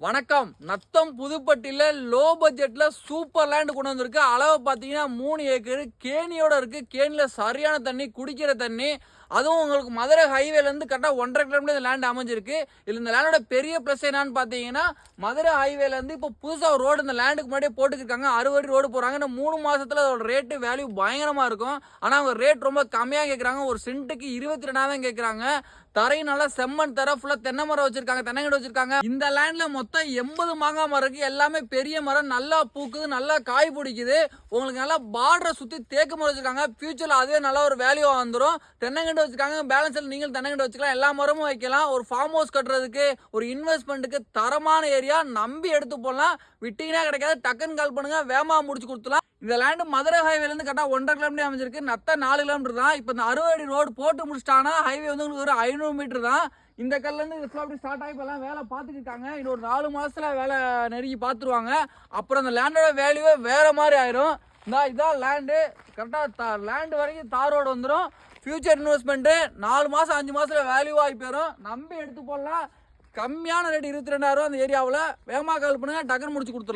வணக்கம். நத்தம் புதுப்பட்டியில் லோ பட்ஜெட்டில் super land கொண்டு வந்திருக்கு. அளவு பார்த்தீங்கன்னா 3 ஏக்கர் கேணியோட இருக்கு. கேணியில் சரியான தண்ணி, குடிக்கிற தண்ணி. அதுவும் உங்களுக்கு மதுரை ஹைவேலேருந்து கரெக்டாக 1.5 கிலோமீட்டர் இந்த லேண்ட் அமைஞ்சிருக்கு. இதில் இந்த லேண்டோட பெரிய ப்ளஸ் என்னன்னு பார்த்தீங்கன்னா, மதுரை ஹைவேலேருந்து இப்போ புதுசாக ஒரு ரோடு இந்த லேண்டுக்கு முன்னாடியே போட்டுக்கிருக்காங்க. 60 அடி ரோடு போகிறாங்க. இன்னும் 3 மாதத்தில் அதோட ரேட்டு வேல்யூ பயங்கரமாக இருக்கும். ஆனால் அவங்க ரேட் ரொம்ப கம்மியாக கேட்குறாங்க. ஒரு சென்ட்டுக்கு 22,000 கேட்குறாங்க. தரையும் நல்லா செம்மண் தர, ஃபுல்லாக தென்னை மரம் வச்சிருக்காங்க, தென்னங்கடு வச்சிருக்காங்க. இந்த லேண்ட்ல மொத்தம் 80 மாங்காய் மரம் இருக்கு. எல்லாமே பெரிய மரம், நல்லா பூக்குது, நல்லா காய் பிடிக்குது. உங்களுக்கு நல்லா பார்டரை சுற்றி தேக்கு மரம் வச்சிருக்காங்க. ஃபியூச்சர்ல அதுவே நல்ல ஒரு வேல்யூ வந்துடும். தென்னங்கண்டு வச்சிருக்காங்க. பேலன்ஸில் நீங்கள் தென்னங்கண்டு வச்சுக்கலாம். எல்லா மரமும் வைக்கலாம். ஒரு ஃபார்ம் ஹவுஸ் கட்டுறதுக்கு, ஒரு இன்வெஸ்ட்மெண்ட்டுக்கு தரமான ஏரியா. நம்பி எடுத்து போடலாம். விட்டீங்கன்னா கிடைக்காது. டக்குன்னு கால் பண்ணுங்க, வேகமாக முடிச்சு கொடுத்துலாம். இந்த லேண்டு மதுரை ஹைவேலேருந்து கரெக்டாக 1.5 கிலோமீட்டர் அமைஞ்சிருக்கு. நத்த 4 கிலோமீட்டர் தான். இப்போ இந்த 60 அடி ரோடு போட்டு முடிச்சிட்டாங்கன்னா ஹைவே வந்து உங்களுக்கு ஒரு 500 மீட்டர் தான். இந்த கல்லேருந்து இது அப்படி ஸ்டார்ட் ஆகி இப்போலாம் வேலை பார்த்துக்கிட்டாங்க. இன்னும் ஒரு 4 மாதத்தில் வேலை நெருங்கி பார்த்துருவாங்க. அப்புறம் அந்த லேண்டோட வேல்யூவே வேறு மாதிரி ஆயிரும். இதான் லேண்டு. கரெக்டாக லேண்டு வரைக்கும் தார் ரோடு வந்துடும். ஃபியூச்சர் இன்வெஸ்ட்மெண்ட்டு 4 மாதம் 5 மாதத்தில் வேல்யூ ஆகி போயிடும். நம்பி எடுத்து போடலாம். கம்மியான ரேட் 22,000 அந்த ஏரியாவில். வேகமாக கால் பண்ணுங்கள், டக்குன்னு முடிச்சு கொடுத்துடலாம்.